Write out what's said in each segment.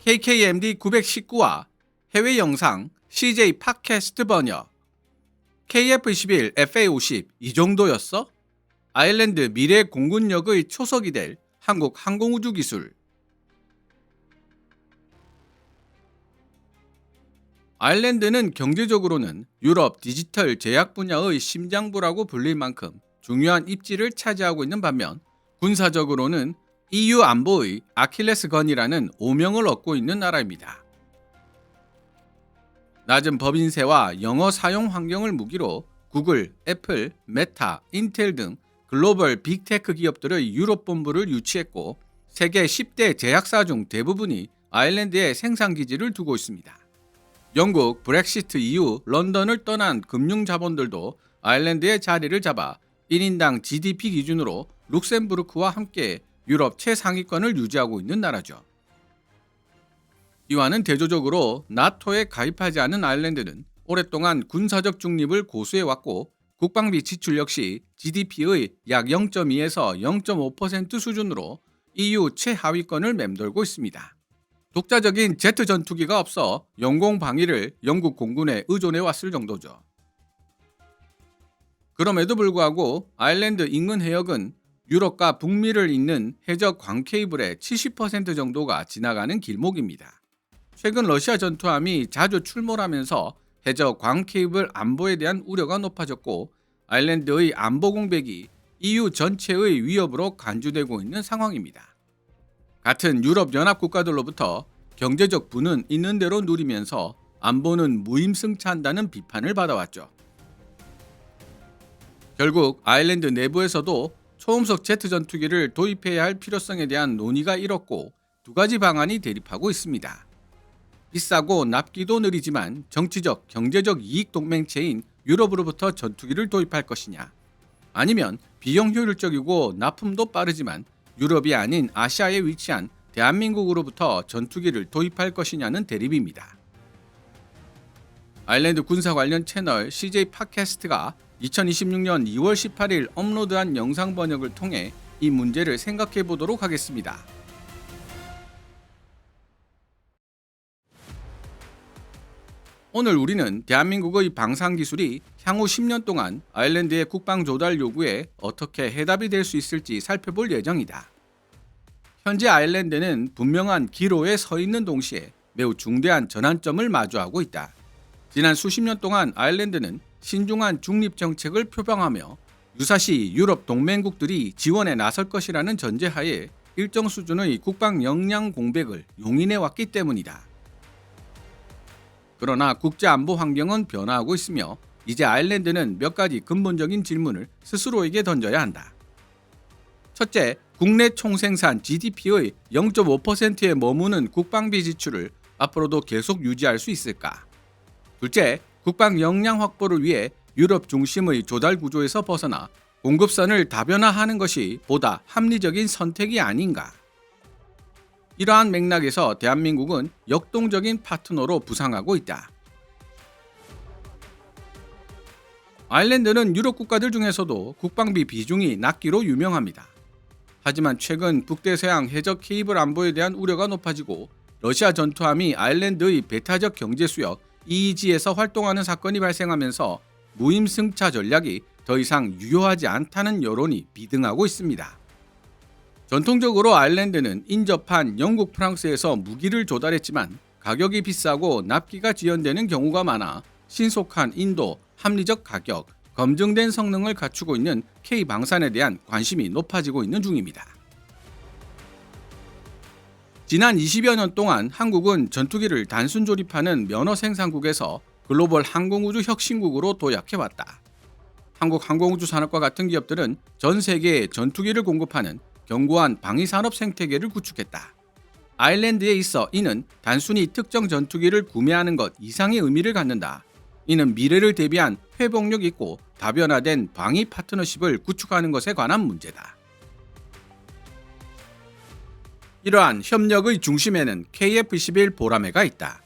KKMD 919와 해외 영상 CJ 팟캐스트 번역. KF-21 FA-50 이 정도였어? 아일랜드 미래 공군력의 초석이 될 한국 항공우주 기술. 아일랜드는 경제적으로는 유럽 디지털 제약 분야의 심장부라고 불릴 만큼 중요한 입지를 차지하고 있는 반면, 군사적으로는 EU 안보의 아킬레스건이라는 오명을 얻고 있는 나라입니다. 낮은 법인세와 영어 사용 환경을 무기로 구글, 애플, 메타, 인텔 등 글로벌 빅테크 기업들의 유럽 본부를 유치했고, 세계 10대 제약사 중 대부분이 아일랜드에 생산 기지를 두고 있습니다. 영국 브렉시트 이후 런던을 떠난 금융 자본들도 아일랜드에 자리를 잡아 1인당 GDP 기준으로 룩셈부르크와 함께 유럽 최상위권을 유지하고 있는 나라죠. 이와는 대조적으로 나토에 가입하지 않은 아일랜드는 오랫동안 군사적 중립을 고수해왔고, 국방비 지출 역시 GDP의 약 0.2에서 0.5% 수준으로 EU 최하위권을 맴돌고 있습니다. 독자적인 제트 전투기가 없어 영공 방위를 영국 공군에 의존해왔을 정도죠. 그럼에도 불구하고 아일랜드 인근 해역은 유럽과 북미를 잇는 해적 광 케이블의 70% 정도가 지나가는 길목입니다. 최근 러시아 전투함이 자주 출몰하면서 해적 광 케이블 안보에 대한 우려가 높아졌고, 아일랜드의 안보 공백이 EU 전체의 위협으로 간주되고 있는 상황입니다. 같은 유럽 연합 국가들로부터 경제적 부는 있는 대로 누리면서 안보는 무임승차한다는 비판을 받아왔죠. 결국 아일랜드 내부에서도 초음속 제트 전투기를 도입해야 할 필요성에 대한 논의가 일었고, 두 가지 방안이 대립하고 있습니다. 비싸고 납기도 느리지만 정치적, 경제적 이익 동맹체인 유럽으로부터 전투기를 도입할 것이냐, 아니면 비용 효율적이고 납품도 빠르지만 유럽이 아닌 아시아에 위치한 대한민국으로부터 전투기를 도입할 것이냐는 대립입니다. 아일랜드 군사 관련 채널 CJ 팟캐스트가 2026년 2월 18일 업로드한 영상 번역을 통해 이 문제를 생각해 보도록 하겠습니다. 오늘 우리는 대한민국의 방산 기술이 향후 10년 동안 아일랜드의 국방 조달 요구에 어떻게 해답이 될 수 있을지 살펴볼 예정이다. 현재 아일랜드는 분명한 기로에 서 있는 동시에 매우 중대한 전환점을 마주하고 있다. 지난 수십 년 동안 아일랜드는 신중한 중립 정책을 표방하며 유사시 유럽 동맹국들이 지원에 나설 것이라는 전제하에 일정 수준의 국방 역량 공백을 용인해 왔기 때문이다. 그러나 국제 안보 환경은 변화하고 있으며 이제 아일랜드는 몇 가지 근본적인 질문을 스스로에게 던져야 한다. 첫째, 국내 총생산 GDP의 0.5%에 머무는 국방비 지출을 앞으로도 계속 유지할 수 있을까? 둘째, 국방 역량 확보를 위해 유럽 중심의 조달 구조에서 벗어나 공급선을 다변화하는 것이 보다 합리적인 선택이 아닌가? 이러한 맥락에서 대한민국은 역동적인 파트너로 부상하고 있다. 아일랜드는 유럽 국가들 중에서도 국방비 비중이 낮기로 유명합니다. 하지만 최근 북대서양 해적 케이블 안보에 대한 우려가 높아지고 러시아 전투함이 아일랜드의 배타적 경제 수역 EEG에서 활동하는 사건이 발생하면서 무임승차 전략이 더 이상 유효하지 않다는 여론이 비등하고 있습니다. 전통적으로 아일랜드는 인접한 영국, 프랑스에서 무기를 조달했지만 가격이 비싸고 납기가 지연되는 경우가 많아 신속한 인도, 합리적 가격, 검증된 성능을 갖추고 있는 K방산에 대한 관심이 높아지고 있는 중입니다. 지난 20여 년 동안 한국은 전투기를 단순 조립하는 면허 생산국에서 글로벌 항공우주 혁신국으로 도약해왔다. 한국 항공우주 산업과 같은 기업들은 전 세계에 전투기를 공급하는 견고한 방위산업 생태계를 구축했다. 아일랜드에 있어 이는 단순히 특정 전투기를 구매하는 것 이상의 의미를 갖는다. 이는 미래를 대비한 회복력 있고 다변화된 방위 파트너십을 구축하는 것에 관한 문제다. 이러한 협력의 중심에는 KF-21 보라매가 있다.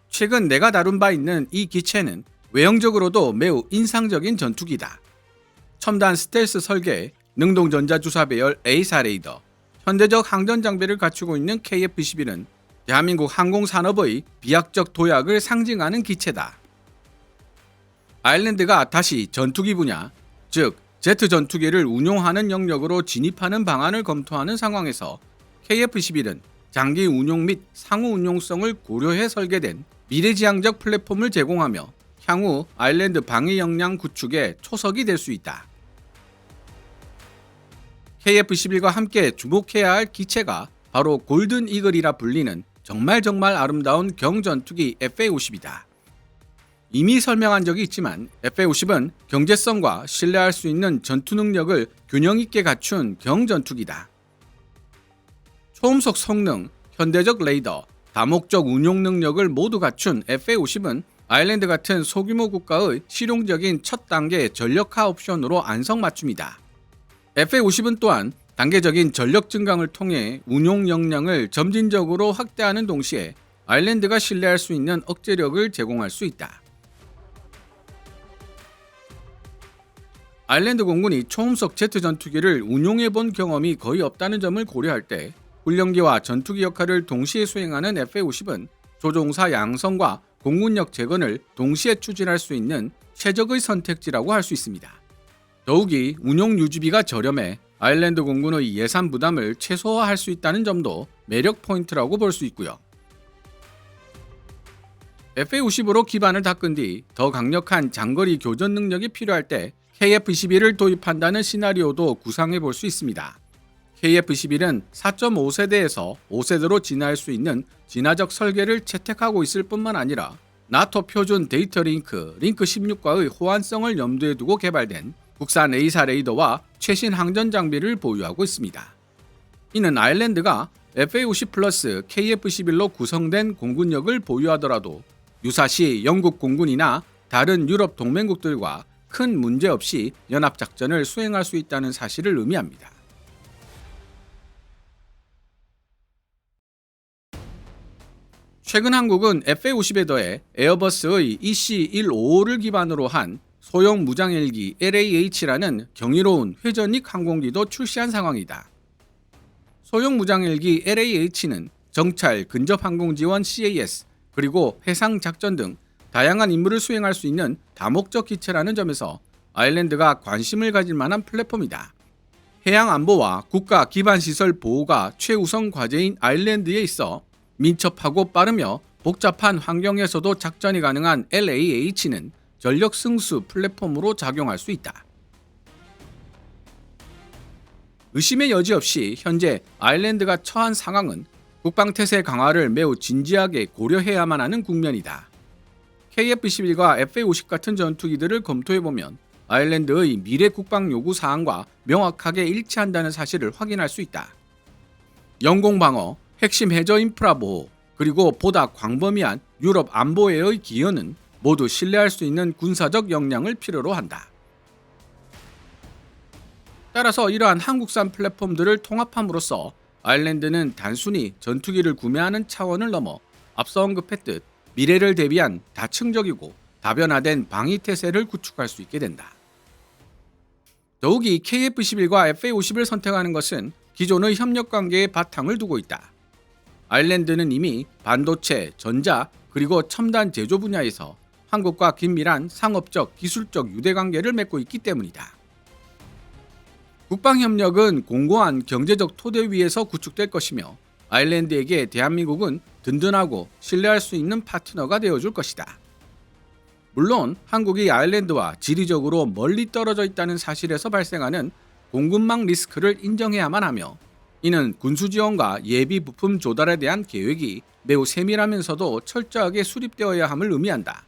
최근 내가 다룬 바 있는 이 기체는 외형적으로도 매우 인상적인 전투기다. 첨단 스텔스 설계, 능동 전자주사 배열 A4 레이더, 현대적 항전 장비를 갖추고 있는 KF-21은 대한민국 항공산업의 비약적 도약을 상징하는 기체다. 아일랜드가 다시 전투기 분야, 즉 제트 전투기를 운용하는 영역으로 진입하는 방안을 검토하는 상황에서 KF-11은 장기 운용 및 상호 운용성을 고려해 설계된 미래지향적 플랫폼을 제공하며 향후 아일랜드 방위 역량 구축의 초석이 될 수 있다. KF-11과 함께 주목해야 할 기체가 바로 골든 이글이라 불리는 정말 아름다운 경전투기 FA-50이다. 이미 설명한 적이 있지만 FA-50은 경제성과 신뢰할 수 있는 전투 능력을 균형 있게 갖춘 경전투기다. 초음속 성능, 현대적 레이더, 다목적 운용 능력을 모두 갖춘 FA-50은 아일랜드 같은 소규모 국가의 실용적인 첫 단계 전력화 옵션으로 안성맞춤이다. FA-50은 또한 단계적인 전력 증강을 통해 운용 역량을 점진적으로 확대하는 동시에 아일랜드가 신뢰할 수 있는 억제력을 제공할 수 있다. 아일랜드 공군이 초음속 제트 전투기를 운용해본 경험이 거의 없다는 점을 고려할 때 훈련기와 전투기 역할을 동시에 수행하는 FA-50은 조종사 양성과 공군력 재건을 동시에 추진할 수 있는 최적의 선택지라고 할 수 있습니다. 더욱이 운용 유지비가 저렴해 아일랜드 공군의 예산 부담을 최소화할 수 있다는 점도 매력 포인트라고 볼 수 있고요. FA-50으로 기반을 닦은 뒤 더 강력한 장거리 교전 능력이 필요할 때 KF-11을 도입한다는 시나리오도 구상해 볼 수 있습니다. KF-11은 4.5세대에서 5세대로 진화할 수 있는 진화적 설계를 채택하고 있을 뿐만 아니라 나토 표준 데이터 링크 16과의 호환성을 염두에 두고 개발된 국산 A사 레이더와 최신 항전 장비를 보유하고 있습니다. 이는 아일랜드가 FA-50 플러스 KF-11로 구성된 공군력을 보유하더라도 유사시 영국 공군이나 다른 유럽 동맹국들과 큰 문제 없이 연합작전을 수행할 수 있다는 사실을 의미합니다. 최근 한국은 FA-50에 더해 에어버스의 EC-155를 기반으로 한 소형 무장헬기 LAH라는 경이로운 회전익 항공기도 출시한 상황이다. 소형 무장헬기 LAH는 정찰, 근접항공지원 CAS, 그리고 해상작전 등 다양한 임무를 수행할 수 있는 다목적 기체라는 점에서 아일랜드가 관심을 가질 만한 플랫폼이다. 해양 안보와 국가 기반 시설 보호가 최우선 과제인 아일랜드에 있어 민첩하고 빠르며 복잡한 환경에서도 작전이 가능한 LAH는 전력 승수 플랫폼으로 작용할 수 있다. 의심의 여지 없이 현재 아일랜드가 처한 상황은 국방태세 강화를 매우 진지하게 고려해야만 하는 국면이다. KF-11과 FA-50 같은 전투기들을 검토해보면 아일랜드의 미래 국방 요구 사항과 명확하게 일치한다는 사실을 확인할 수 있다. 영공방어, 핵심 해저 인프라 보호, 그리고 보다 광범위한 유럽 안보에의 기여는 모두 신뢰할 수 있는 군사적 역량을 필요로 한다. 따라서 이러한 한국산 플랫폼들을 통합함으로써 아일랜드는 단순히 전투기를 구매하는 차원을 넘어 앞서 언급했듯 미래를 대비한 다층적이고 다변화된 방위태세를 구축할 수 있게 된다. 더욱이 KF-11과 FA-50을 선택하는 것은 기존의 협력관계에 바탕을 두고 있다. 아일랜드는 이미 반도체, 전자, 그리고 첨단 제조 분야에서 한국과 긴밀한 상업적, 기술적 유대관계를 맺고 있기 때문이다. 국방협력은 공고한 경제적 토대 위에서 구축될 것이며 아일랜드에게 대한민국은 든든하고 신뢰할 수 있는 파트너가 되어줄 것이다. 물론 한국이 아일랜드와 지리적으로 멀리 떨어져 있다는 사실에서 발생하는 공급망 리스크를 인정해야만 하며 이는 군수지원과 예비 부품 조달에 대한 계획이 매우 세밀하면서도 철저하게 수립되어야 함을 의미한다.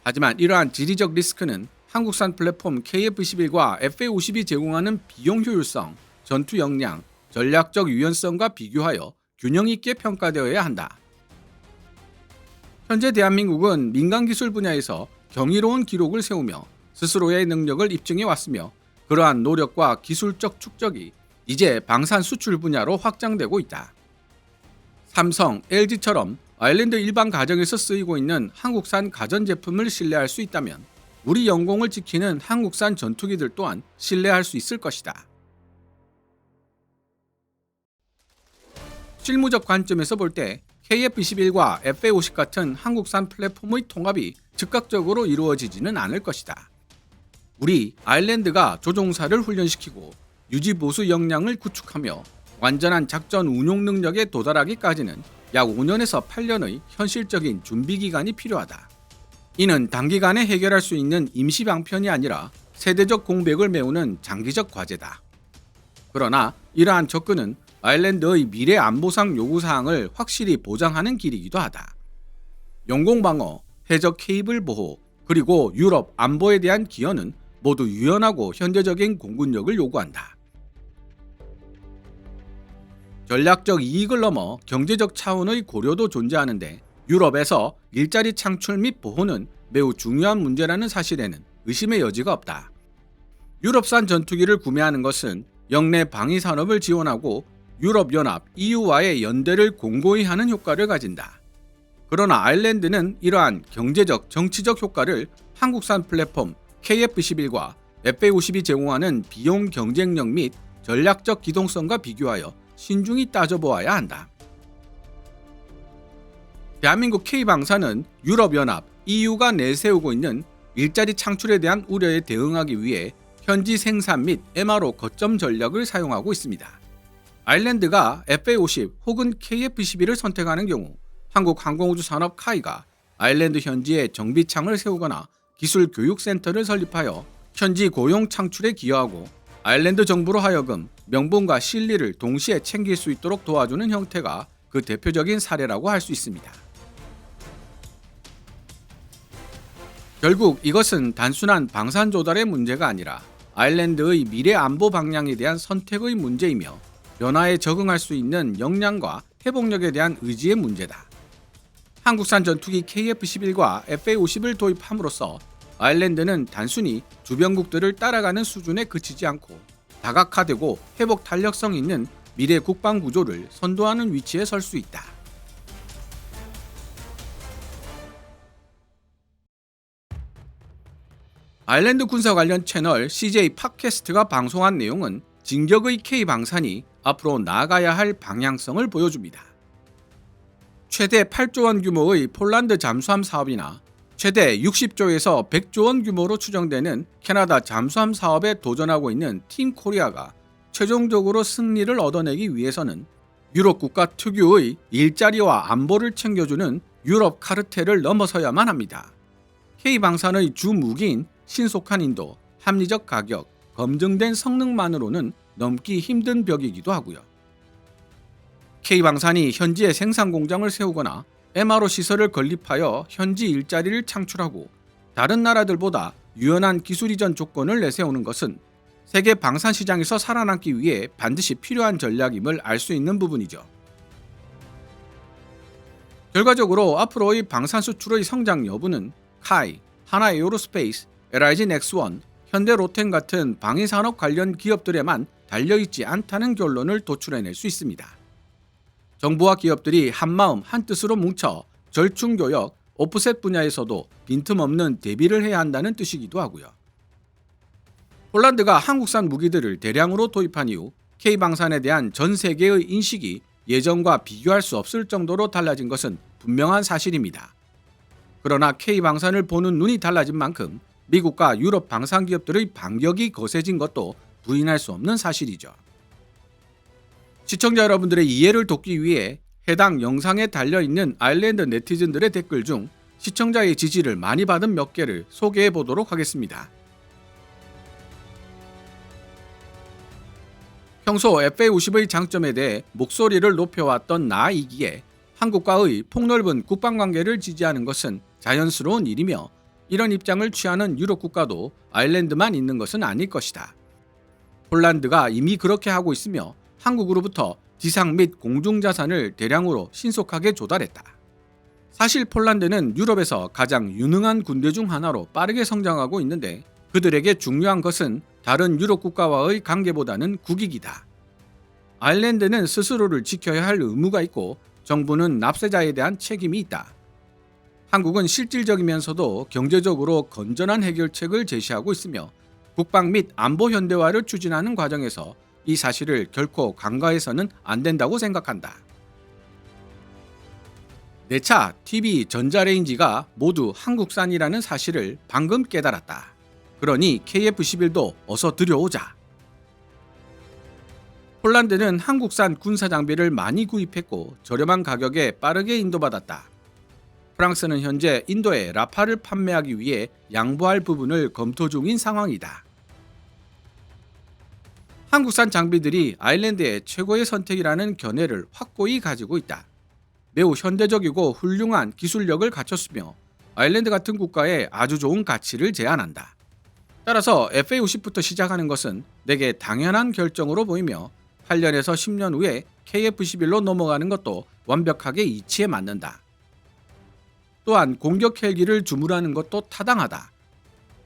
하지만 이러한 지리적 리스크는 한국산 플랫폼 KF-11과 FA-50이 제공하는 비용 효율성, 전투 역량, 전략적 유연성과 비교하여 균형 있게 평가되어야 한다. 현재 대한민국은 민간 기술 분야에서 경이로운 기록을 세우며 스스로의 능력을 입증해 왔으며 그러한 노력과 기술적 축적이 이제 방산 수출 분야로 확장되고 있다. 삼성, LG처럼 아일랜드 일반 가정에서 쓰이고 있는 한국산 가전제품을 신뢰할 수 있다면 우리 영공을 지키는 한국산 전투기들 또한 신뢰할 수 있을 것이다. 실무적 관점에서 볼 때 KF-21과 FA-50 같은 한국산 플랫폼의 통합이 즉각적으로 이루어지지는 않을 것이다. 우리 아일랜드가 조종사를 훈련시키고 유지보수 역량을 구축하며 완전한 작전 운용 능력에 도달하기까지는 약 5년에서 8년의 현실적인 준비 기간이 필요하다. 이는 단기간에 해결할 수 있는 임시 방편이 아니라 세대적 공백을 메우는 장기적 과제다. 그러나 이러한 접근은 아일랜드의 미래 안보상 요구사항을 확실히 보장하는 길이기도 하다. 영공방어, 해적 케이블 보호, 그리고 유럽 안보에 대한 기여는 모두 유연하고 현대적인 공군력을 요구한다. 전략적 이익을 넘어 경제적 차원의 고려도 존재하는데 유럽에서 일자리 창출 및 보호는 매우 중요한 문제라는 사실에는 의심의 여지가 없다. 유럽산 전투기를 구매하는 것은 영내 방위 산업을 지원하고 유럽연합 EU와의 연대를 공고히 하는 효과를 가진다. 그러나 아일랜드는 이러한 경제적, 정치적 효과를 한국산 플랫폼 KF-21과 FA-50이 제공하는 비용 경쟁력 및 전략적 기동성과 비교하여 신중히 따져보아야 한다. 대한민국 K방사는 유럽연합 EU가 내세우고 있는 일자리 창출에 대한 우려에 대응하기 위해 현지 생산 및 MRO 거점 전략을 사용하고 있습니다. 아일랜드가 FA-50 혹은 KF-21을 선택하는 경우 한국항공우주산업 카이가 아일랜드 현지에 정비창을 세우거나 기술 교육센터를 설립하여 현지 고용 창출에 기여하고 아일랜드 정부로 하여금 명분과 실리를 동시에 챙길 수 있도록 도와주는 형태가 그 대표적인 사례라고 할 수 있습니다. 결국 이것은 단순한 방산 조달의 문제가 아니라 아일랜드의 미래 안보 방향에 대한 선택의 문제이며 변화에 적응할 수 있는 역량과 회복력에 대한 의지의 문제다. 한국산 전투기 KF-11과 FA-50을 도입함으로써 아일랜드는 단순히 주변국들을 따라가는 수준에 그치지 않고 다각화되고 회복 탄력성 있는 미래 국방 구조를 선도하는 위치에 설 수 있다. 아일랜드 군사 관련 채널 CJ 팟캐스트가 방송한 내용은 진격의 K방산이 앞으로 나아가야 할 방향성을 보여줍니다. 최대 8조 원 규모의 폴란드 잠수함 사업이나 최대 60조에서 100조 원 규모로 추정되는 캐나다 잠수함 사업에 도전하고 있는 팀 코리아가 최종적으로 승리를 얻어내기 위해서는 유럽 국가 특유의 일자리와 안보를 챙겨주는 유럽 카르텔을 넘어서야만 합니다. K방산의 주 무기인 신속한 인도, 합리적 가격, 검증된 성능만으로는 넘기 힘든 벽이기도 하고요. K방산이 현지에 생산 공장을 세우거나 MRO 시설을 건립하여 현지 일자리를 창출하고 다른 나라들보다 유연한 기술 이전 조건을 내세우는 것은 세계 방산 시장에서 살아남기 위해 반드시 필요한 전략임을 알 수 있는 부분이죠. 결과적으로 앞으로의 방산 수출의 성장 여부는 카이, 하나에어로스페이스, LIG 넥스원, 현대로템 같은 방위산업 관련 기업들에만 달려있지 않다는 결론을 도출해낼 수 있습니다. 정부와 기업들이 한마음 한뜻으로 뭉쳐 절충교역, 오프셋 분야에서도 빈틈없는 대비를 해야 한다는 뜻이기도 하고요. 폴란드가 한국산 무기들을 대량으로 도입한 이후 K방산에 대한 전 세계의 인식이 예전과 비교할 수 없을 정도로 달라진 것은 분명한 사실입니다. 그러나 K방산을 보는 눈이 달라진 만큼 미국과 유럽 방산 기업들의 반격이 거세진 것도 부인할 수 없는 사실이죠. 시청자 여러분들의 이해를 돕기 위해 해당 영상에 달려있는 아일랜드 네티즌들의 댓글 중 시청자의 지지를 많이 받은 몇 개를 소개해 보도록 하겠습니다. 평소 FA-50의 장점에 대해 목소리를 높여왔던 나이기에 한국과의 폭넓은 국방관계를 지지하는 것은 자연스러운 일이며 이런 입장을 취하는 유럽 국가도 아일랜드만 있는 것은 아닐 것이다. 폴란드가 이미 그렇게 하고 있으며 한국으로부터 지상 및 공중자산을 대량으로 신속하게 조달했다. 사실 폴란드는 유럽에서 가장 유능한 군대 중 하나로 빠르게 성장하고 있는데 그들에게 중요한 것은 다른 유럽 국가와의 관계보다는 국익이다. 아일랜드는 스스로를 지켜야 할 의무가 있고 정부는 납세자에 대한 책임이 있다. 한국은 실질적이면서도 경제적으로 건전한 해결책을 제시하고 있으며 국방 및 안보 현대화를 추진하는 과정에서 이 사실을 결코 간과해서는 안 된다고 생각한다. 내 차, TV, 전자레인지가 모두 한국산이라는 사실을 방금 깨달았다. 그러니 KF-11도 어서 들여오자. 폴란드는 한국산 군사 장비를 많이 구입했고 저렴한 가격에 빠르게 인도받았다. 프랑스는 현재 인도에 라팔을 판매하기 위해 양보할 부분을 검토 중인 상황이다. 한국산 장비들이 아일랜드의 최고의 선택이라는 견해를 확고히 가지고 있다. 매우 현대적이고 훌륭한 기술력을 갖췄으며 아일랜드 같은 국가에 아주 좋은 가치를 제안한다. 따라서 FA50부터 시작하는 것은 내게 당연한 결정으로 보이며 8년에서 10년 후에 KF-11로 넘어가는 것도 완벽하게 이치에 맞는다. 또한 공격 헬기를 주문하는 것도 타당하다.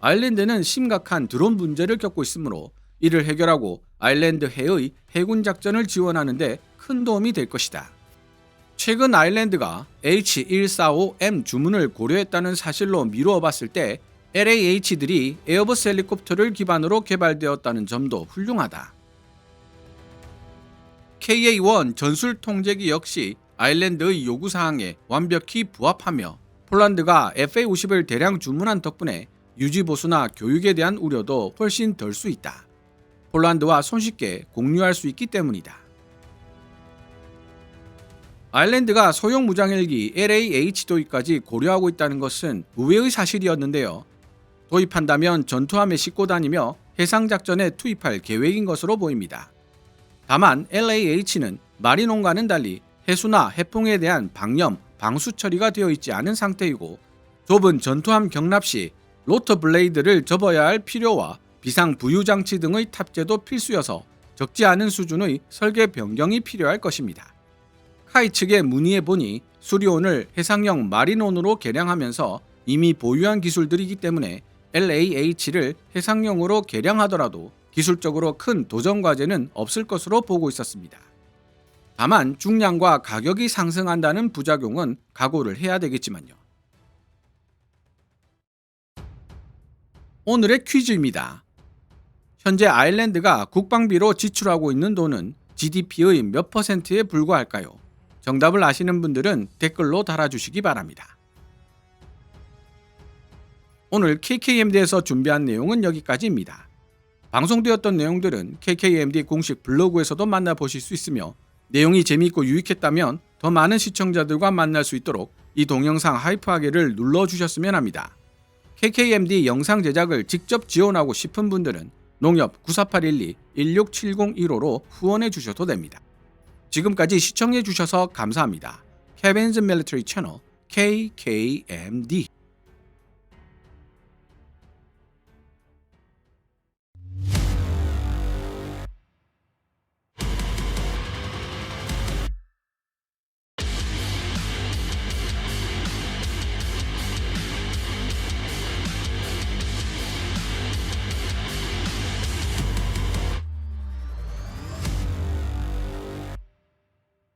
아일랜드는 심각한 드론 문제를 겪고 있으므로 이를 해결하고 아일랜드 해의 해군 작전을 지원하는 데 큰 도움이 될 것이다. 최근 아일랜드가 H145M 주문을 고려했다는 사실로 미루어 봤을 때 LAH들이 에어버스 헬리콥터를 기반으로 개발되었다는 점도 훌륭하다. KA-1 전술 통제기 역시 아일랜드의 요구사항에 완벽히 부합하며 폴란드가 FA-50을 대량 주문한 덕분에 유지보수나 교육에 대한 우려도 훨씬 덜 수 있다. 폴란드와 손쉽게 공유할 수 있기 때문이다. 아일랜드가 소형 무장헬기 LAH 도입까지 고려하고 있다는 것은 의외의 사실이었는데요. 도입한다면 전투함에 싣고 다니며 해상작전에 투입할 계획인 것으로 보입니다. 다만 LAH는 마리논과는 달리 해수나 해풍에 대한 방염, 방수 처리가 되어 있지 않은 상태이고 좁은 전투함 경납 시 로터 블레이드를 접어야 할 필요와 비상 부유 장치 등의 탑재도 필수여서 적지 않은 수준의 설계 변경이 필요할 것입니다. 카이 측에 문의해 보니 수리온을 해상형 마리논으로 개량하면서 이미 보유한 기술들이기 때문에 LAH를 해상용으로 개량하더라도 기술적으로 큰 도전 과제는 없을 것으로 보고 있었습니다. 다만 중량과 가격이 상승한다는 부작용은 각오를 해야 되겠지만요. 오늘의 퀴즈입니다. 현재 아일랜드가 국방비로 지출하고 있는 돈은 GDP의 몇 %에 불과할까요? 정답을 아시는 분들은 댓글로 달아주시기 바랍니다. 오늘 KKMD에서 준비한 내용은 여기까지입니다. 방송되었던 내용들은 KKMD 공식 블로그에서도 만나보실 수 있으며 내용이 재미있고 유익했다면 더 많은 시청자들과 만날 수 있도록 이 동영상 하이프하기를 눌러주셨으면 합니다. KKMD 영상 제작을 직접 지원하고 싶은 분들은 농협 9481216701호로 후원해 주셔도 됩니다. 지금까지 시청해 주셔서 감사합니다. Kevin's Military Channel KKMD